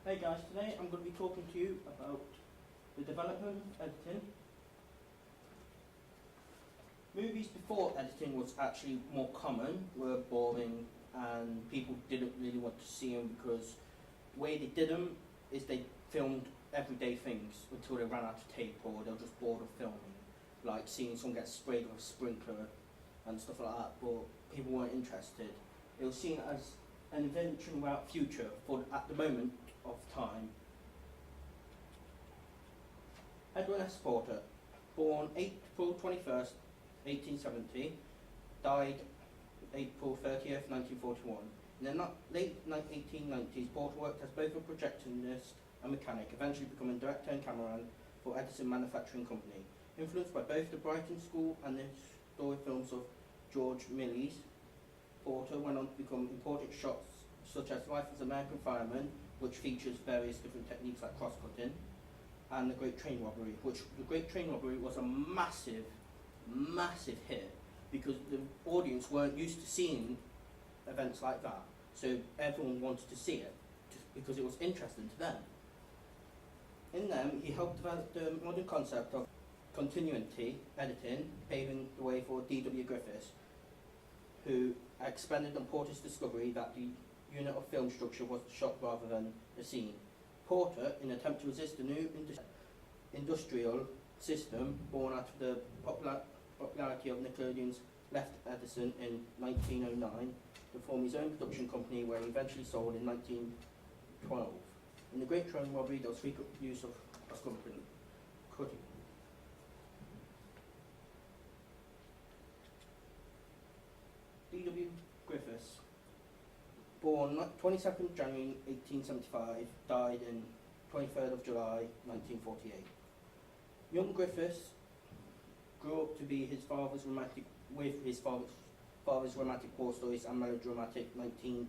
Hey guys, today I'm going to be talking to you about the development of editing. Movies before editing was actually more common, were boring, and people didn't really want to see them because the way they did them is they filmed everyday things until they ran out of tape or they were just bored of filming, like seeing someone get sprayed with a sprinkler and stuff like that, but people weren't interested. It was seen as an invention without future for at the moment of time. Edwin S. Porter, born April 21st, 1870, died April 30th, 1941. In the late 1890s, Porter worked as both a projectionist and mechanic, eventually becoming director and cameraman for Edison Manufacturing Company. Influenced by both the Brighton School and the story films of George Méliès, Porter went on to become important shots such as Life as American Fireman, which features various different techniques like cross-cutting, and The Great Train Robbery, which The Great Train Robbery was a massive hit because the audience weren't used to seeing events like that. So everyone wanted to see it just because it was interesting to them. In them, he helped develop the modern concept of continuity editing, paving the way for D.W. Griffiths, who expanded on Porter's discovery that the unit of film structure was shot rather than a scene. Porter, in an attempt to resist the new industrial system born out of the popularity of Nickelodeon's, left Edison in 1909 to form his own production company, where he eventually sold in 1912. In The Great Train Robbery, there was frequent use of cutting. D.W. Griffiths, born 22nd January 1875, died in 23rd of July 1948. Young Griffiths grew up to be his father's romantic war stories and melodramatic 19th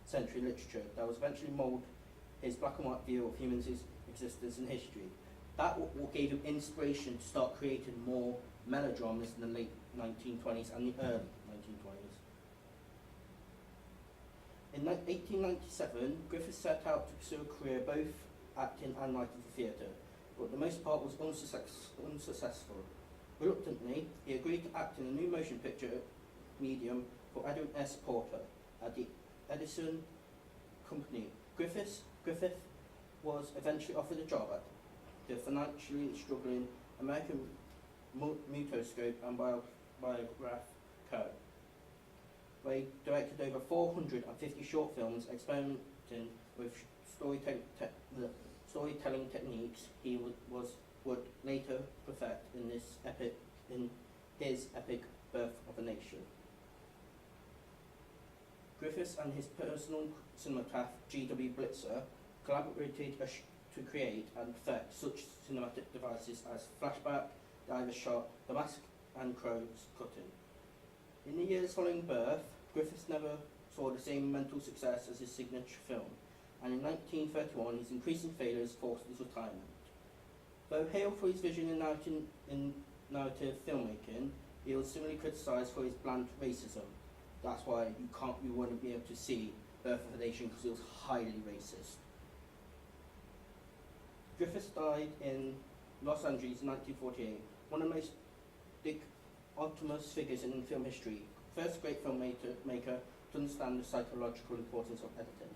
century literature that was eventually mould his black and white view of human existence and history. That what gave him inspiration to start creating more melodramas in the late 1920s and the early 1920s. In 1897, Griffiths set out to pursue a career both acting and writing for theatre, but the most part was unsuccessful. Reluctantly, he agreed to act in a new motion picture medium for Edwin S. Porter at the Edison Company. Griffith was eventually offered a job at the financially struggling American Mutoscope and Biograph Co., where he directed over 450 short films experimenting with storytelling techniques he would later perfect in his epic Birth of a Nation. Griffiths and his personal cinematographer G.W. Blitzer collaborated to create and perfect such cinematic devices as flashback, diver shot, the mask, and cross-cutting. In the years following Birth, Griffiths never saw the same mental success as his signature film, and in 1931 his increasing failures forced his retirement. Though hailed for his vision in narrative filmmaking, he was similarly criticised for his bland racism. That's why you wouldn't be able to see Birth of a Nation, because it was highly racist. Griffiths died in Los Angeles in 1948, one of the most dichotomous figures in film history, first great filmmaker to understand the psychological importance of editing.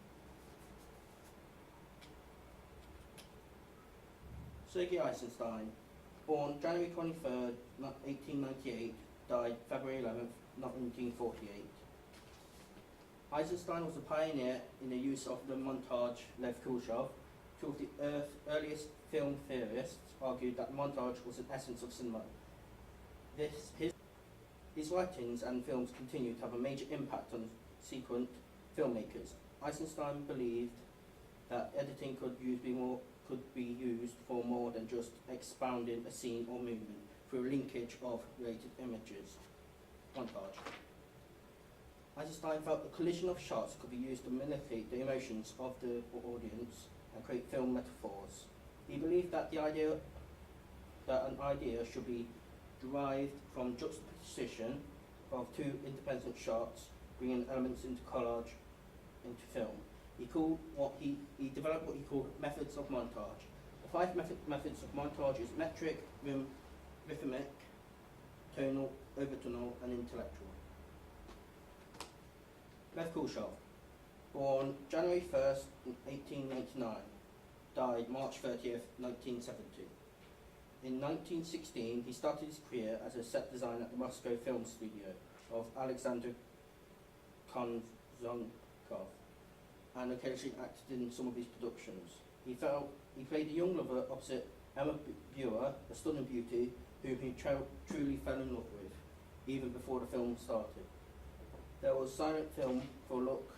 Sergei Eisenstein, born January 23rd, 1898, died February 11th, 1948. Eisenstein was a pioneer in the use of the montage. Lev Kuleshov, two of the earliest film theorists, argued that montage was an essence of cinema. His writings and films continue to have a major impact on subsequent filmmakers. Eisenstein believed that editing could be used for more than just expounding a scene or movement through linkage of related images. Montage. Eisenstein felt the collision of shots could be used to manipulate the emotions of the audience and create film metaphors. He believed that an idea should be derived from juxtaposition of two independent shots, bringing elements into collage into film. He developed what he called methods of montage. The five methods of montage is metric, rhythmic, tonal, overtonal, and intellectual. Lev Kuleshov, born January 1st, 1899, died March 30th, 1970. In 1916, he started his career as a set designer at the Moscow Film Studio of Alexander Konzonkov, and occasionally acted in some of his productions. He played a young lover opposite Emma Buer, a stunning beauty whom he truly fell in love with, even before the film started. There was silent film for a look.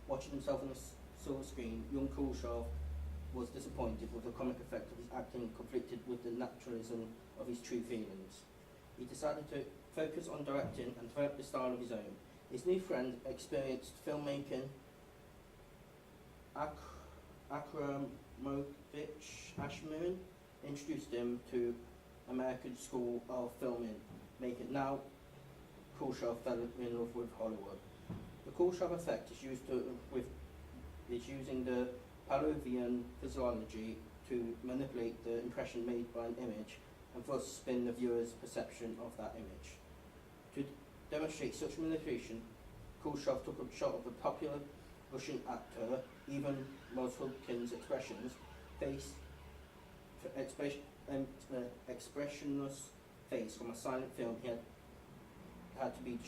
Watching himself on the silver screen, young Kuleshov was disappointed with the comic effect of his acting conflicted with the naturalism of his true feelings. He decided to focus on directing and develop a style of his own. His new friend, experienced filmmaker Akramovich Ashmin, introduced him to American School of Filming, making now Kuleshov fell in love with Hollywood. The Kuleshov effect is using the Pavlovian physiology to manipulate the impression made by an image and thus spin the viewer's perception of that image. To demonstrate such manipulation, Kuleshov took a shot of the popular Russian actor Ivan Mozhulkin's expressionless face from a silent film he had to be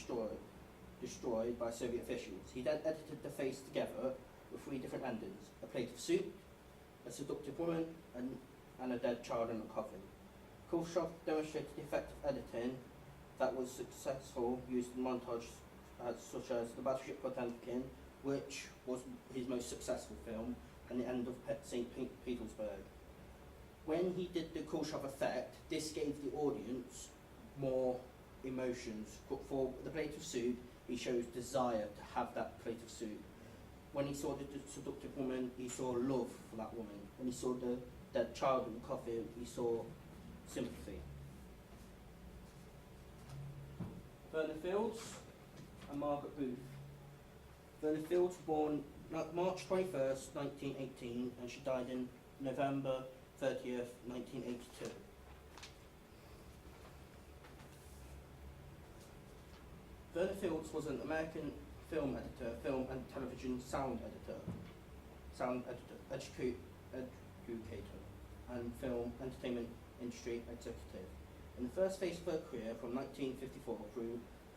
destroyed by Soviet officials. He then edited the face together with three different endings: a plate of soup, a seductive woman, and a dead child in a coffin. Kuleshov demonstrated the effect of editing that was successful used in montages such as The Battleship Potemkin, which was his most successful film, and The End of St. Petersburg. When he did the Kuleshov effect, this gave the audience more emotions. For the plate of soup, he shows desire to have that plate of soup. When he saw the seductive woman, he saw love for that woman. When he saw the dead child in the coffin, he saw sympathy. Verna Fields and Margaret Booth. Verna Fields was born March 21st, 1918, and she died in November 30th, 1982. Verna Fields was an American film editor, film and television sound educator, and film entertainment industry executive. In the first phase of her career, from 1954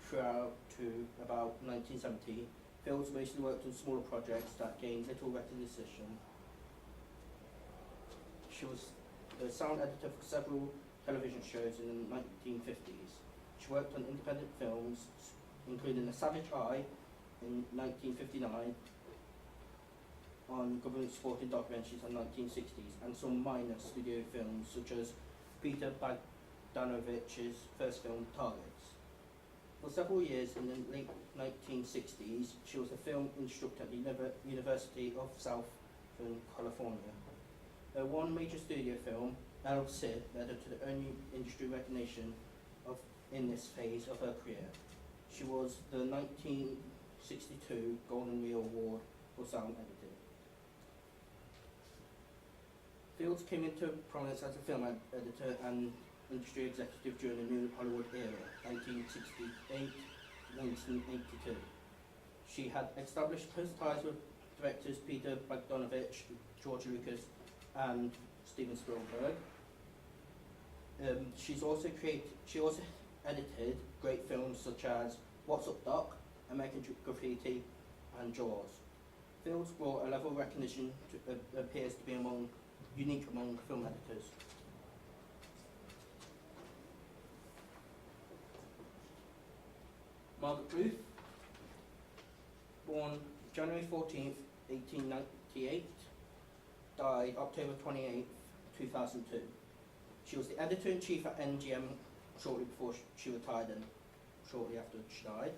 throughout to about 1970, Fields mostly worked on smaller projects that gained little recognition. She was the sound editor for several television shows in the 1950s. She worked on independent films, including The Savage Eye in 1959, on government-supported documentaries in the 1960s, and some minor studio films such as Peter Bogdanovich's first film, Targets. For several years in the late 1960s, she was a film instructor at the University of Southern California. Her one major studio film, El Cid, led her to the only industry recognition in this phase of her career. She was the 1962 Golden Reel Award for sound editing. Fields came into prominence as a film editor and industry executive during the New Hollywood era, 1968-1982. She had established close ties with directors Peter Bogdanovich, George Lucas, and Steven Spielberg. She also edited great films such as What's Up Doc, American Graffiti, and Jaws. Fields brought a level of recognition appears to be unique among film editors. Margaret Booth, born January 14th, 1898, died October 28th, 2002. She was the editor-in-chief at NGM shortly before she retired and shortly after she died.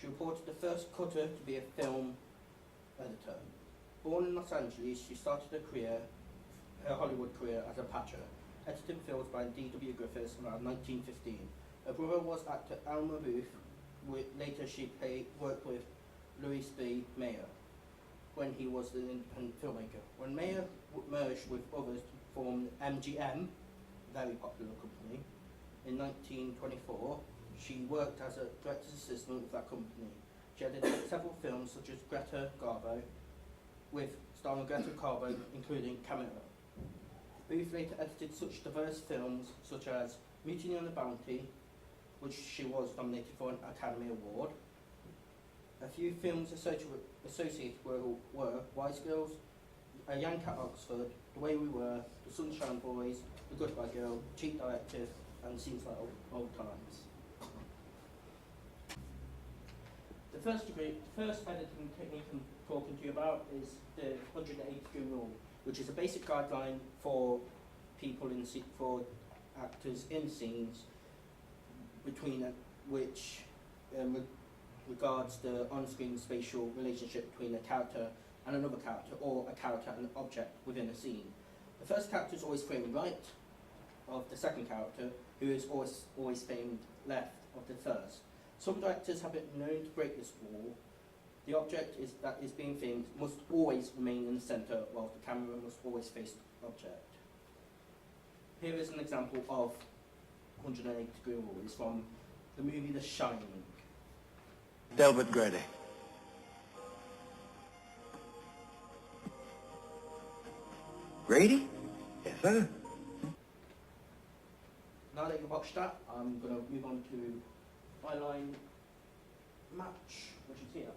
She reported the first cutter to be a film editor. Born in Los Angeles, she started her Hollywood career as a patcher, editing films by D.W. Griffiths around 1915. Her brother was actor Elmer Booth. Later she worked with Louis B. Mayer. when he was an independent filmmaker. When Mayer merged with others to form MGM, very popular company, in 1924, she worked as a director's assistant with that company. She edited several films such as Greta Garbo, starring Greta Garbo, including Cameo. Booth later edited such diverse films such as Mutiny on the Bounty, which she was nominated for an Academy Award. A few films associated were Wise Girls, A Young Cat Oxford, The Way We Were, The Sunshine Boys, The Goodbye Girl, Cheap Directive, and Seems Like Old Times. The first editing technique I'm talking to you about is the 180-degree rule, which is a basic guideline for for actors in scenes between which regards the on-screen spatial relationship between a character and another character, or a character and an object within a scene. The first character is always framed right of the second character, who is always framed left of the first. Some directors have been known to break this rule. The object that is being filmed must always remain in the centre, while the camera must always face the object. Here is an example of 180-degree rule. It's from the movie The Shining. Delbert Grady. Grady? Yes, sir. Now that you've watched that, I'm going to move on to eyeline match, which is here.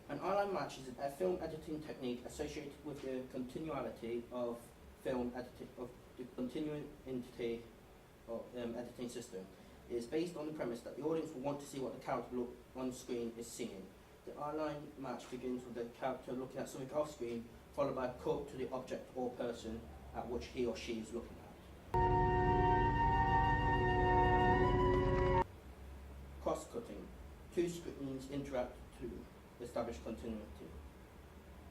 An eyeline match is a film editing technique associated with the continuity of film editing, of the continuity of editing system. It is based on the premise that the audience will want to see what the character on screen is seeing. The eyeline match begins with the character looking at something off screen, followed by a cut to the object or person at which he or she is looking at. Cross-cutting. Two screens interact to establish continuity.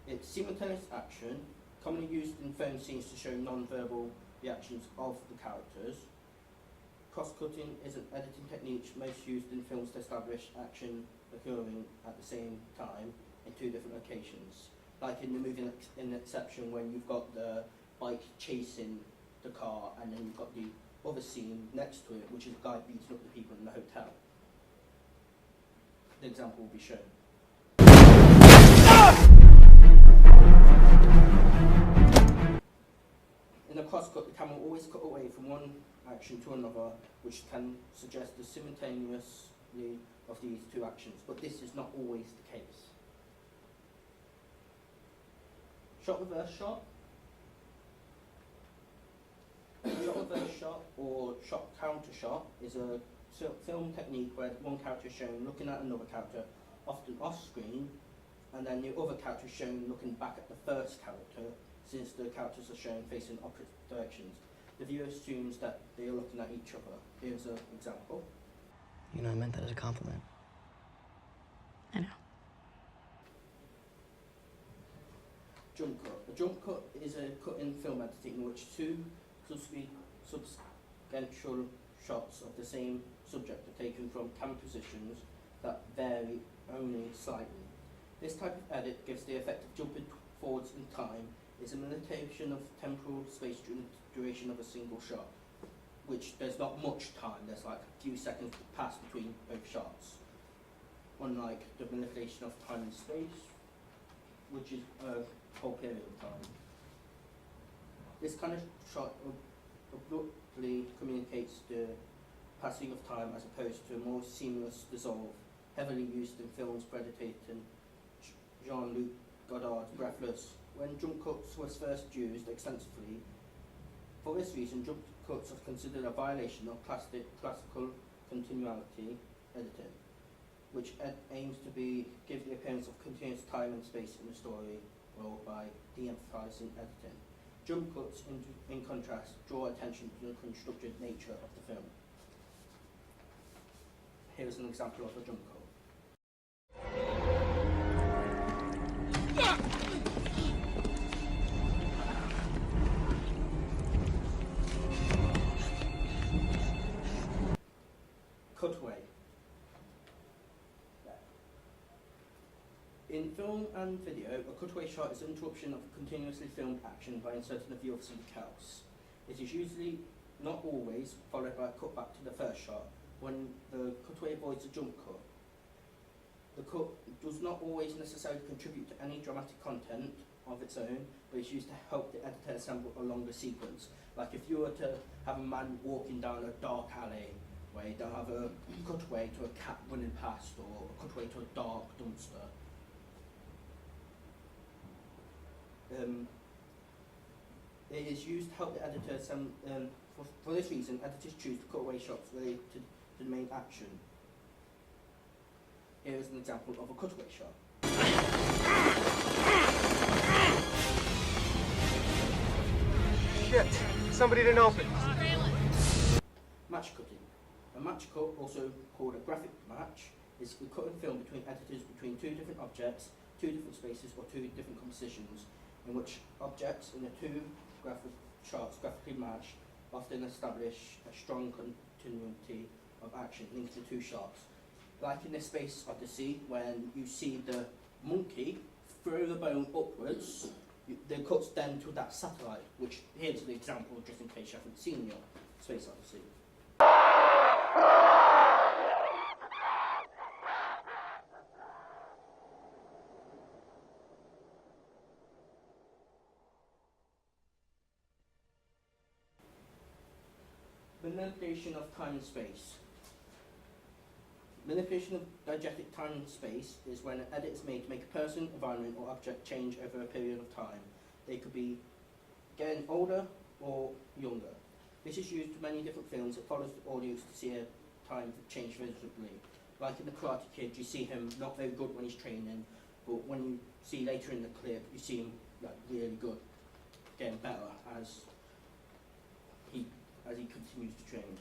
It's simultaneous action, commonly used in film scenes to show non-verbal reactions of the characters. Cross-cutting is an editing technique most used in films to establish action occurring at the same time in two different locations. Like in the movie in Inception, when you've got the bike chasing the car, and then you've got the other scene next to it, which is a guy beating up the people in the hotel. The example will be shown. In a cross-cut, the camera will always cut away from one action to another, which can suggest the simultaneously of these two actions, but this is not always the case. Shot reverse shot. Shot reverse shot or shot counter shot is a film technique where one character is shown looking at another character, often off screen, and then the other character is shown looking back at the first character, since the characters are shown facing opposite directions. The viewer assumes that they are looking at each other. Here's an example. You know, I meant that as a compliment. I know. Jump cut. A jump cut is a cut in film editing in which two subsequential shots of the same subject are taken from camera positions that vary only slightly. This type of edit gives the effect of jumping forwards in time. It's a limitation of temporal space duration of a single shot, which there's not much time. There's like a few seconds to pass between both shots, unlike the manipulation of time and space, which is a whole period of time. This kind of shot abruptly communicates the passing of time as opposed to a more seamless dissolve, heavily used in films predicting Jean-Luc Godard's Breathless. When jump cuts was first used extensively, for this reason, jump cuts are considered a violation of classical continuity editing, which aims to give the appearance of continuous time and space in the story role by de-emphasizing editing. Jump cuts, in contrast, draw attention to the constructed nature of the film. Here is an example of a jump cut. Cutaway. In film and video, a cutaway shot is an interruption of continuously filmed action by inserting a view of something else. It is usually, not always, followed by a cut back to the first shot, when the cutaway avoids a jump cut. The cut does not always necessarily contribute to any dramatic content of its own, but it's used to help the editor assemble a longer sequence. Like if you were to have a man walking down a dark alley, where you don't have a cutaway to a cat running past, or a cutaway to a dark dumpster. It is used to help the editor for this reason, editors choose to cut away shots related to the main action. Here is an example of a cutaway shot. Shit! Somebody didn't open. Match cutting. A match cut, also called a graphic match, is a cut in film between editors between two different objects, two different spaces, or two different compositions, in which objects in the two graphic shots graphically match, often establish a strong continuity of action linked to two shots. Like in this space odyssey, when you see the monkey throw the bone upwards, the cuts then to that satellite, which here's the example just in case you haven't seen your space odyssey. Manipulation of time and space. Manipulation of diegetic time and space is when an edit is made to make a person, environment, or object change over a period of time. They could be getting older or younger. This is used in many different films. It follows the audience to see a time change visibly. Like in The Karate Kid, you see him not very good when he's training, but when you see later in the clip, you see him like really good, getting better as he continues to train.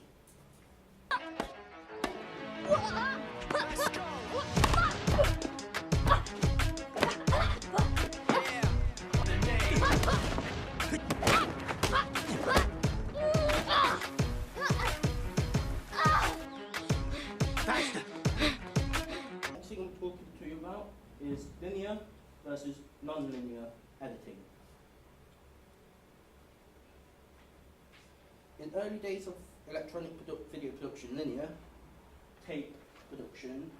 Next thing I'm talking to you about is linear versus non-linear editing. In early days of electronic video production, linear tape production,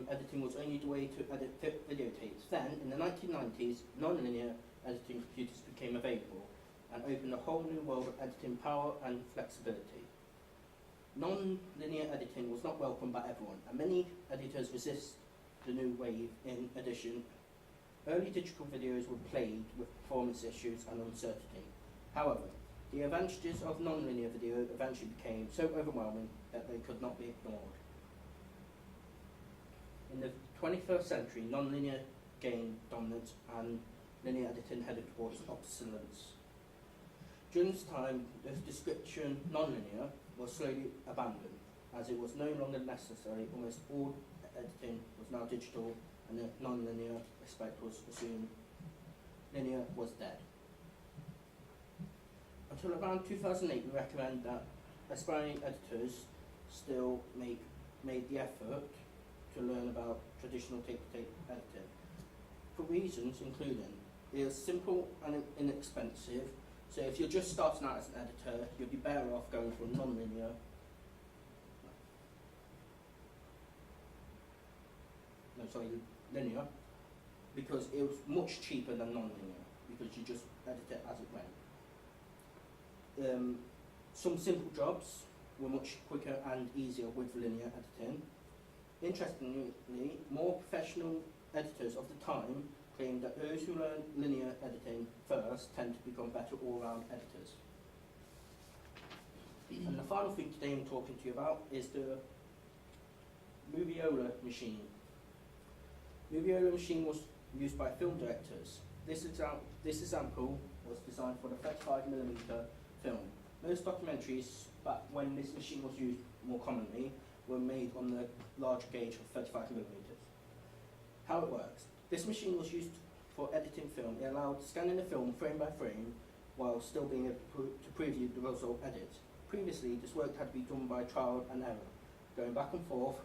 editing was only the way to edit videotapes. Then, in the 1990s, non-linear editing computers became available and opened a whole new world of editing power and flexibility. Non-linear editing was not welcomed by everyone, and many editors resist the new wave. In addition, early digital videos were plagued with performance issues and uncertainty. However, the advantages of non-linear video eventually became so overwhelming that they could not be ignored. In the 21st century, non-linear gained dominance and linear editing headed towards obsolescence. During this time, the description non-linear was slowly abandoned, as it was no longer necessary. Almost all editing was now digital, and the non-linear aspect was assumed. Linear was dead. Until around 2008, we recommend that aspiring editors still made the effort to learn about traditional tape-to-tape editing, for reasons including it is simple and inexpensive. So if you're just starting out as an editor, you'd be better off going for non-linear. Linear, because it was much cheaper than non-linear, because you just edit it as it went. Some simple jobs were much quicker and easier with linear editing. Interestingly, more professional editors of the time claimed that those who learn linear editing first tend to become better all-round editors. And the final thing today I'm talking to you about is the Moviola machine. Moviola machine was used by film directors. This example was designed for the 35mm film. Most documentaries, back when this machine was used more commonly, were made on the large gauge of 35mm. How it works. This machine was used for editing film. It allowed scanning the film frame by frame while still being able to preview the result edit. Previously, this work had to be done by trial and error, going back and forth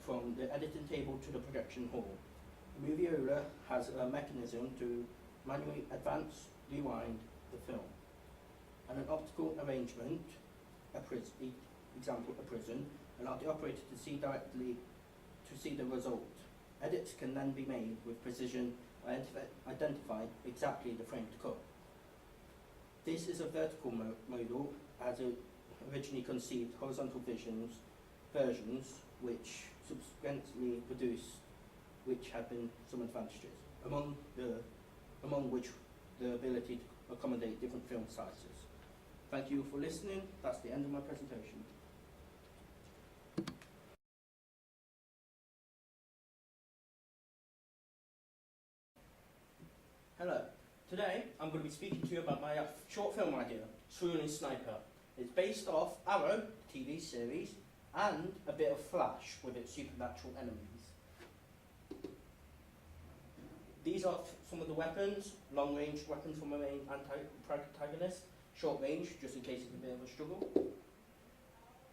from the editing table to the projection hall. The Moviola has a mechanism to manually advance, rewind the film, and an optical arrangement, example a prison, allow the operator to see directly to see the result. Edits can then be made with precision and identify exactly the frame to cut. This is a vertical model as it originally conceived horizontal versions which subsequently produced, which had been some advantages, among which the ability to accommodate different film sizes. Thank you for listening. That's the end of my presentation. Hello. Today I'm going to be speaking to you about my short film idea, Cerulean Sniper. It's based off Arrow TV series and a bit of Flash with its supernatural enemies. These are some of the weapons: long-range weapons from my main protagonist, short range just in case it's a bit of a struggle.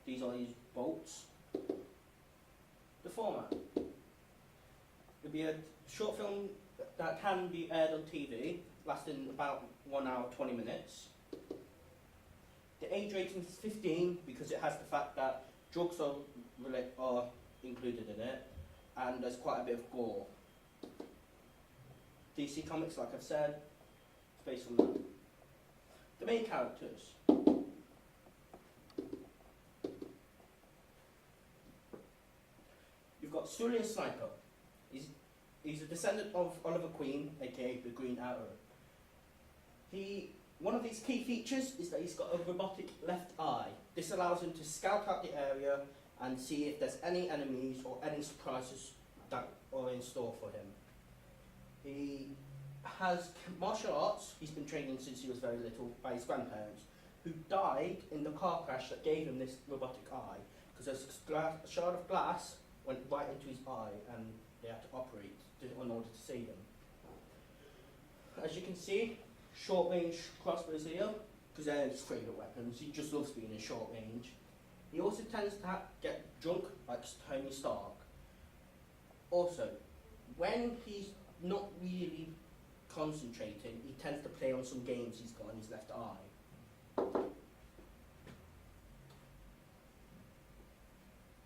These are his bolts. The format: it'll be a short film that can be aired on TV, lasting about 1 hour 20 minutes. The age rating is 15 because it has the fact that drugs are included in it, and there's quite a bit of gore. DC Comics, like I've said, it's based on that. The main characters. You've got Cerulean Sniper. He's a descendant of Oliver Queen, aka the Green Arrow. One of his key features is that he's got a robotic left eye. This allows him to scout out the area and see if there's any enemies or any surprises that are in store for him. He has martial arts. He's been training since he was very little by his grandparents, who died in the car crash that gave him this robotic eye, because a shard of glass went right into his eye and they had to operate in order to save him. As you can see, short range crossbows here, because they're his favourite weapons. He just loves being in short range. He also tends to get drunk like Tony Stark. Also, when he's not really concentrating, he tends to play on some games he's got in his left eye.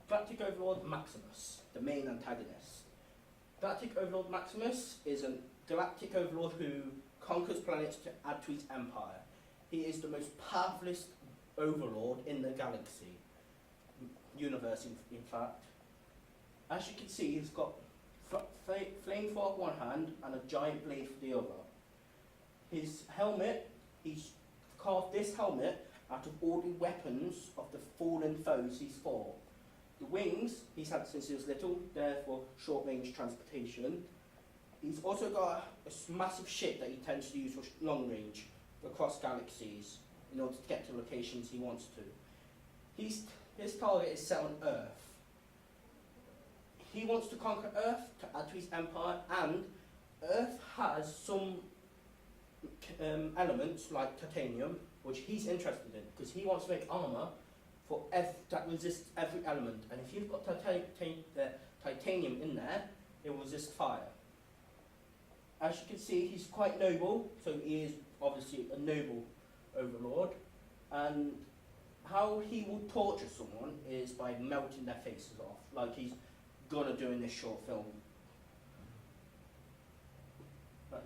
Galactic Overlord Maximus, the main antagonist. Galactic Overlord Maximus is a galactic overlord who conquers planets to add to his empire. He is the most powerful overlord in the galaxy, universe in fact. As you can see, he's got flame for one hand and a giant blade for the other. His helmet, he's carved this helmet out of all the weapons of the fallen foes he's fought. The wings he's had since he was little, therefore short range transportation. He's also got a massive ship that he tends to use for long range across galaxies in order to get to locations he wants to. His target is set on Earth. He wants to conquer Earth to add to his empire, and Earth has some elements like titanium, which he's interested in, because he wants to make armour that resists every element. And if you've got titanium in there, it will resist fire. As you can see, he's quite noble, so he is obviously a noble overlord. And how he will torture someone is by melting their faces off, like he's gonna do in this short film. Right.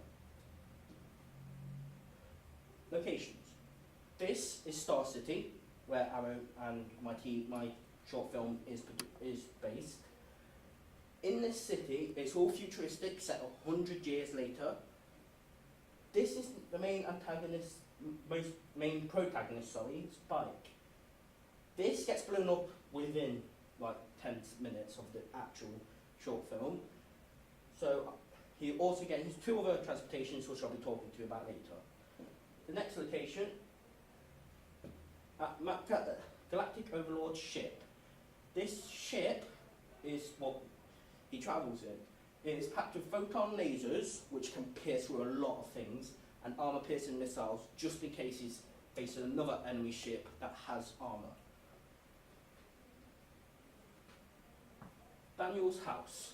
Locations. This is Star City, where Arrow and my short film is based. In this city, it's all futuristic, set 100 years later. This is the main protagonist, Spike. This gets blown up within like 10 minutes of the actual short film. So he also gets his 2 other transportations, which I'll be talking to you about later. The next location, Galactic Overlord's ship. This ship is what he travels in. It is packed with photon lasers, which can pierce through a lot of things, and armor-piercing missiles, just in case he's facing another enemy ship that has armor. Daniel's house.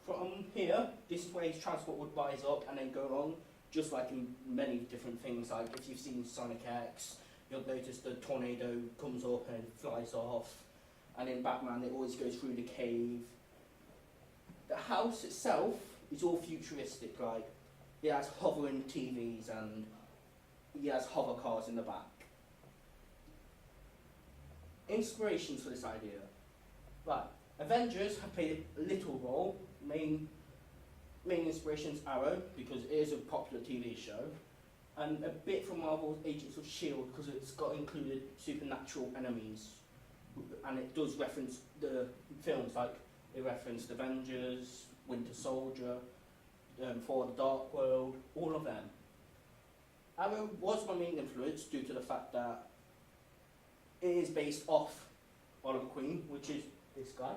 From here, this is where his transport would rise up and then go along, just like in many different things. Like if you've seen Sonic X, you'll notice the tornado comes up and flies off. And in Batman, it always goes through the cave. The house itself is all futuristic, like it has hovering TVs and it has hover cars in the back. Inspirations for this idea. Right, Avengers have played a little role. Main inspiration's Arrow, because it is a popular TV show, and a bit from Marvel's Agents of S.H.I.E.L.D. because it's got included supernatural enemies, and it does reference the films, like it referenced Avengers, Winter Soldier, Thor: The Dark World, all of them. Arrow was my main influence due to the fact that it is based off Oliver Queen, which is this guy,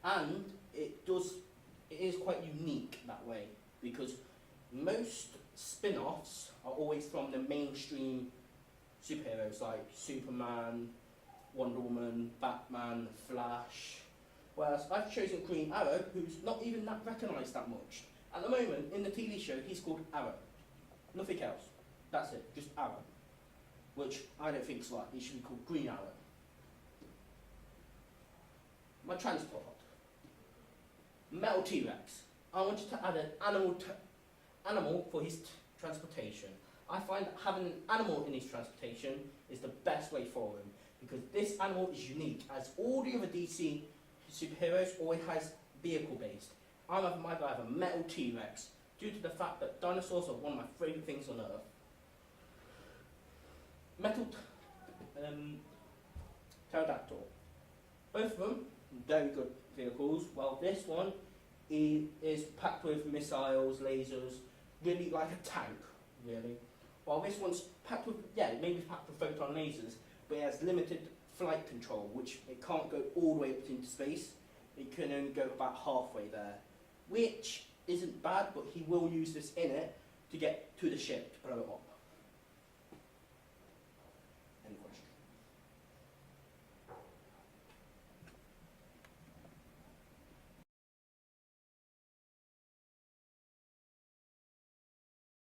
and it is quite unique that way, because most spin-offs are always from the mainstream superheroes like Superman, Wonder Woman, Batman, Flash, whereas I've chosen Green Arrow, who's not even that recognised that much. At the moment, in the TV show, he's called Arrow. Nothing else. That's it, just Arrow. Which I don't think is right, he should be called Green Arrow. My transport. Metal T-Rex. I wanted to add an animal for his transportation. I find that having an animal in his transportation is the best way for him, because this animal is unique, as all the other DC superheroes always has vehicle based. I have a metal T-Rex due to the fact that dinosaurs are one of my favourite things on earth. Metal Pterodactyl. Both of them very good vehicles. Well, this one is packed with missiles, lasers, really like a tank, really. While this one's packed with, maybe packed with photon lasers, but it has limited flight control, which it can't go all the way up into space. It can only go about halfway there, which isn't bad, but he will use this in it to get to the ship to blow it up.